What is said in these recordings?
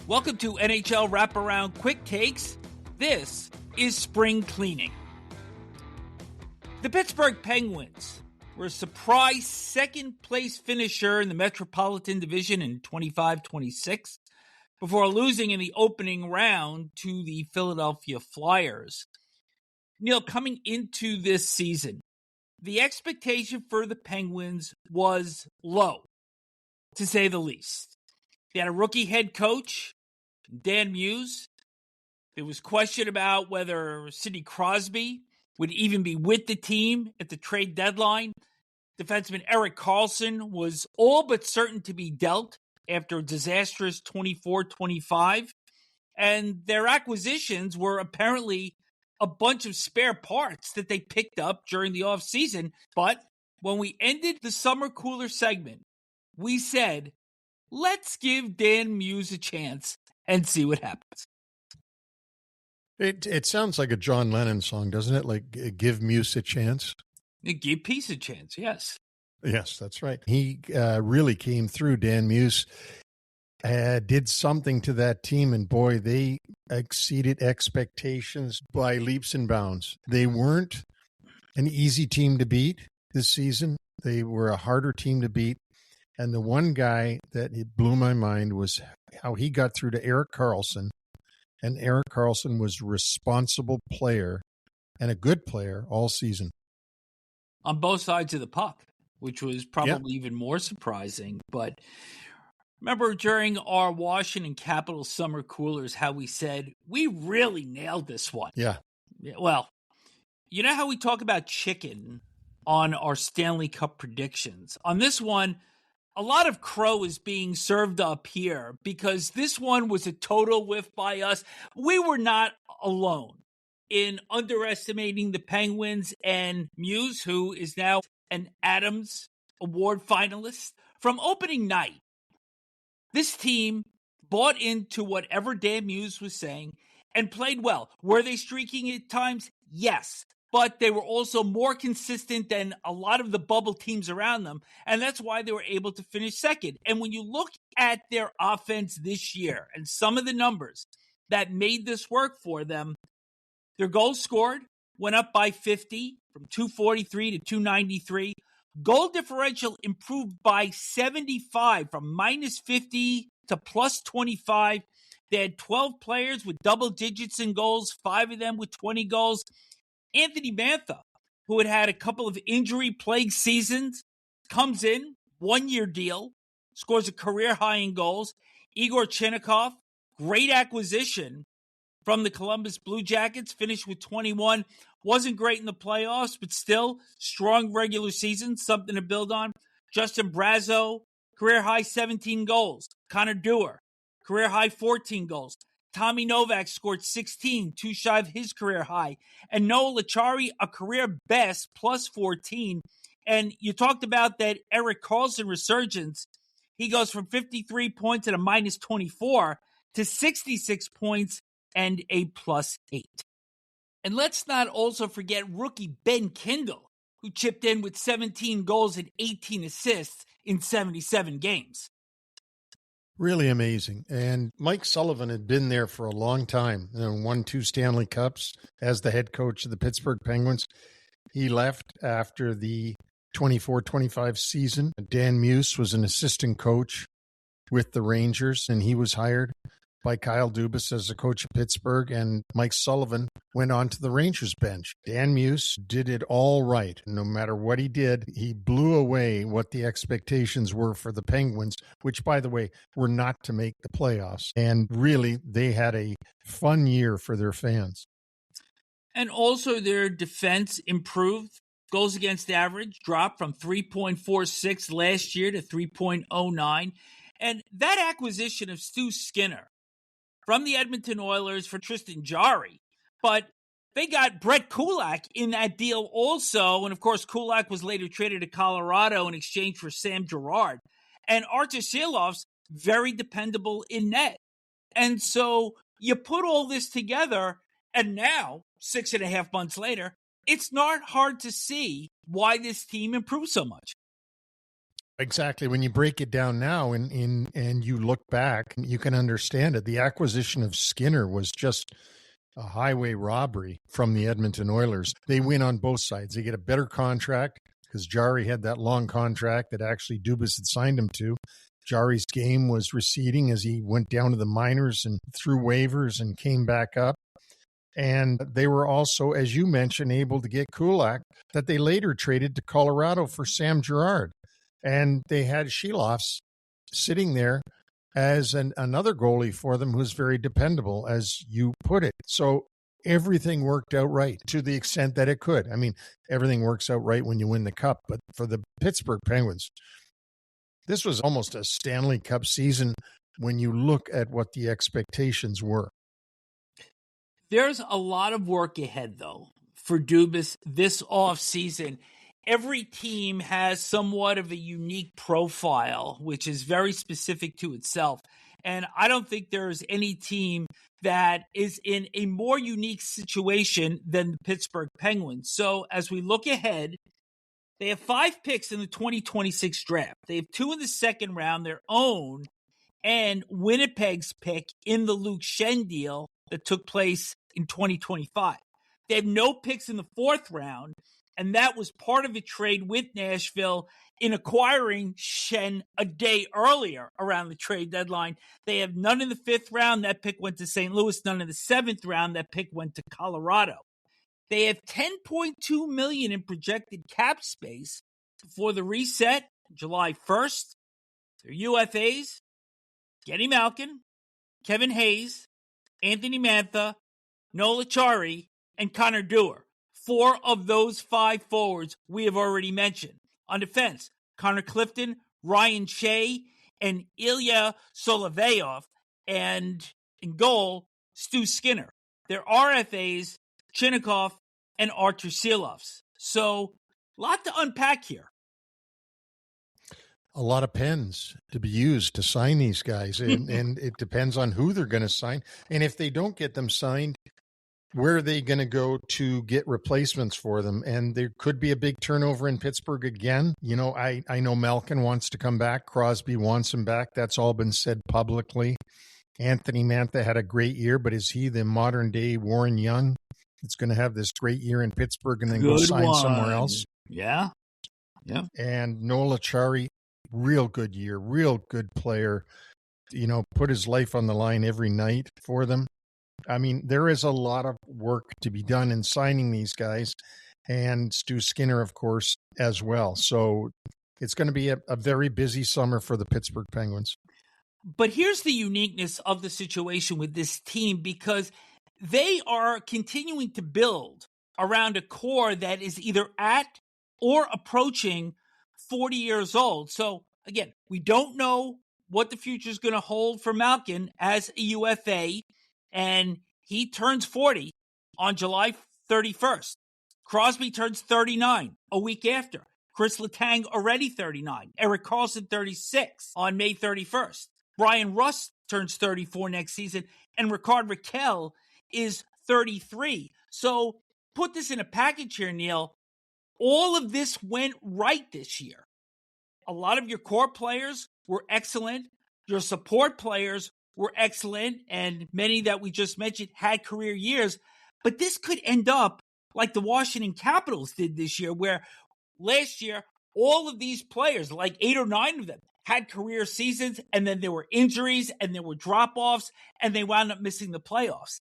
Welcome to NHL Wraparound Quick Takes. This is spring cleaning. The Pittsburgh Penguins were a surprise second-place finisher in the Metropolitan Division in 25-26 before losing in the opening round to the Philadelphia Flyers. Neil, coming into this season, the expectation for the Penguins was low, to say the least. They had a rookie head coach, Dan Muse. There was question about whether Sidney Crosby would even be with the team at the trade deadline. Defenseman Erik Karlsson was all but certain to be dealt after a disastrous 24-25. And their acquisitions were apparently a bunch of spare parts that they picked up during the offseason. But when we ended the summer cooler segment, we said, let's give Dan Muse a chance and see what happens. It sounds like a John Lennon song, doesn't it? Like, give Muse a chance. Give Peace a chance, yes. Yes, that's right. He really came through. Dan Muse did something to that team, and boy, they exceeded expectations by leaps and bounds. They weren't an easy team to beat this season. They were a harder team to beat. And the one guy that it blew my mind was how he got through to Erik Karlsson. And Erik Karlsson was a responsible player and a good player all season. On both sides of the puck, which was probably even more surprising. But remember during our Washington Capitals summer coolers how we said, we really nailed this one. Yeah. Well, you know how we talk about chicken on our Stanley Cup predictions? On this one, a lot of crow is being served up here because this one was a total whiff by us. We were not alone in underestimating the Penguins, and Muse, who is now an Adams Award finalist. From opening night, this team bought into whatever Dan Muse was saying and played well. Were they streaking at times? Yes. But they were also more consistent than a lot of the bubble teams around them, and that's why they were able to finish second. And when you look at their offense this year and some of the numbers that made this work for them, their goals scored went up by 50 from 243 to 293. Goal differential improved by 75 from minus 50 to plus 25. They had 12 players with double digits in goals, 5 of them with 20 goals. Anthony Mantha, who had a couple of injury-plagued seasons, comes in, 1-year deal, scores a career high in goals. Igor Chinnikov, great acquisition from the Columbus Blue Jackets, finished with 21. Wasn't great in the playoffs, but still strong regular season, something to build on. Justin Brazeau, career high 17 goals. Connor Dewar, career high 14 goals. Tommy Novak scored 16, 2 shy of his career high. And Noah Lachari, a career best, plus 14. And you talked about that Erik Karlsson resurgence. He goes from 53 points at a minus 24 to 66 points and a plus 8. And let's not also forget rookie Ben Kindle, who chipped in with 17 goals and 18 assists in 77 games. Really amazing. And Mike Sullivan had been there for a long time and won 2 Stanley Cups as the head coach of the Pittsburgh Penguins. He left after the 24-25 season. Dan Muse was an assistant coach with the Rangers, and he was hired by Kyle Dubas as the coach of Pittsburgh, and Mike Sullivan went on to the Rangers bench. Dan Muse did it all right. No matter what he did, he blew away what the expectations were for the Penguins, which, by the way, were not to make the playoffs. And really, they had a fun year for their fans. And also their defense improved. Goals against average dropped from 3.46 last year to 3.09. And that acquisition of Stu Skinner from the Edmonton Oilers for Tristan Jarry. But they got Brett Kulak in that deal also. And, of course, Kulak was later traded to Colorado in exchange for Sam Girard. And Artur Silov's very dependable in net. And so you put all this together, and now, 6.5 months later, it's not hard to see why this team improved so much. Exactly. When you break it down now and you look back, you can understand it. The acquisition of Skinner was just a highway robbery from the Edmonton Oilers. They win on both sides. They get a better contract because Jari had that long contract that actually Dubas had signed him to. Jari's game was receding as he went down to the minors and threw waivers and came back up. And they were also, as you mentioned, able to get Kulak, that they later traded to Colorado for Sam Girard. And they had Sheloffs sitting there as another goalie for them who's very dependable, as you put it. So everything worked out right to the extent that it could. I mean, everything works out right when you win the cup. But for the Pittsburgh Penguins, this was almost a Stanley Cup season when you look at what the expectations were. There's a lot of work ahead, though, for Dubas this offseason. Every team has somewhat of a unique profile, which is very specific to itself. And I don't think there's any team that is in a more unique situation than the Pittsburgh Penguins. So as we look ahead, they have 5 picks in the 2026 draft. They have 2 in the second round, their own, and Winnipeg's pick in the Luke Schenn deal that took place in 2025. They have no picks in the 4th round, and that was part of a trade with Nashville in acquiring Schenn a day earlier around the trade deadline. They have none in the 5th round. That pick went to St. Louis. None in the 7th round. That pick went to Colorado. They have $10.2 million in projected cap space before the reset July 1st. Their UFAs, Genny Malkin, Kevin Hayes, Anthony Mantha, Nola Chari, and Connor Dewar. 4 of those 5 forwards we have already mentioned. On defense, Connor Clifton, Ryan Shea, and Ilya Solovyov. And in goal, Stu Skinner. Their RFAs, Chinnikov, and Artur Silovs. So, a lot to unpack here. A lot of pens to be used to sign these guys, and it depends on who they're going to sign. And if they don't get them signed, where are they going to go to get replacements for them? And there could be a big turnover in Pittsburgh again. You know, I know Malkin wants to come back. Crosby wants him back. That's all been said publicly. Anthony Mantha had a great year, but is he the modern day Warren Young? It's going to have this great year in Pittsburgh and then go sign somewhere else. Yeah. And Nola Chari, real good year, real good player, you know, put his life on the line every night for them. I mean, there is a lot of work to be done in signing these guys, and Stu Skinner, of course, as well. So it's going to be a very busy summer for the Pittsburgh Penguins. But here's the uniqueness of the situation with this team, because they are continuing to build around a core that is either at or approaching 40 years old. So, again, we don't know what the future is going to hold for Malkin as a UFA, and he turns 40 on July 31st. Crosby turns 39 a week after. Chris Letang already 39. Erik Karlsson 36 on May 31st. Brian Rust turns 34 next season, and Rickard Rakell is 33. So put this in a package here, Neil. All of this went right this year. A lot of your core players were excellent. Your support players were excellent, and many that we just mentioned had career years. But this could end up like the Washington Capitals did this year, where last year, all of these players, like 8 or 9 of them, had career seasons, and then there were injuries, and there were drop-offs, and they wound up missing the playoffs.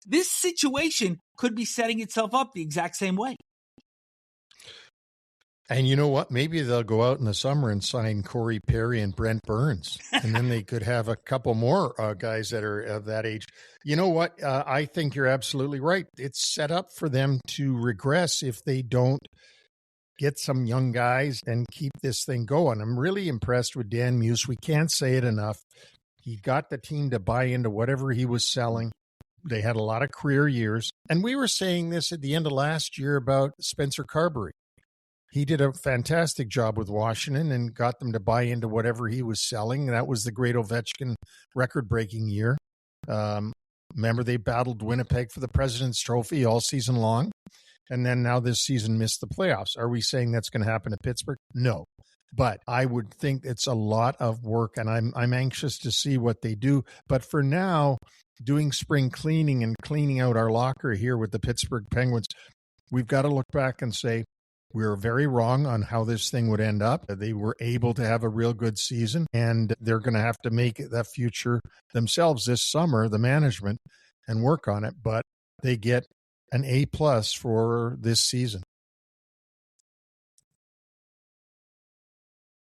This situation could be setting itself up the exact same way. And you know what? Maybe they'll go out in the summer and sign Corey Perry and Brent Burns, and then they could have a couple more guys that are of that age. You know what? I think you're absolutely right. It's set up for them to regress if they don't get some young guys and keep this thing going. I'm really impressed with Dan Muse. We can't say it enough. He got the team to buy into whatever he was selling. They had a lot of career years. And we were saying this at the end of last year about Spencer Carberry. He did a fantastic job with Washington and got them to buy into whatever he was selling. That was the great Ovechkin record-breaking year. Remember, they battled Winnipeg for the President's Trophy all season long. And then now this season missed the playoffs. Are we saying that's going to happen to Pittsburgh? No. But I would think it's a lot of work, and I'm anxious to see what they do. But for now, doing spring cleaning and cleaning out our locker here with the Pittsburgh Penguins, we've got to look back and say we were very wrong on how this thing would end up. They were able to have a real good season, and they're going to have to make that future themselves this summer, the management, and work on it. But they get an A+ for this season.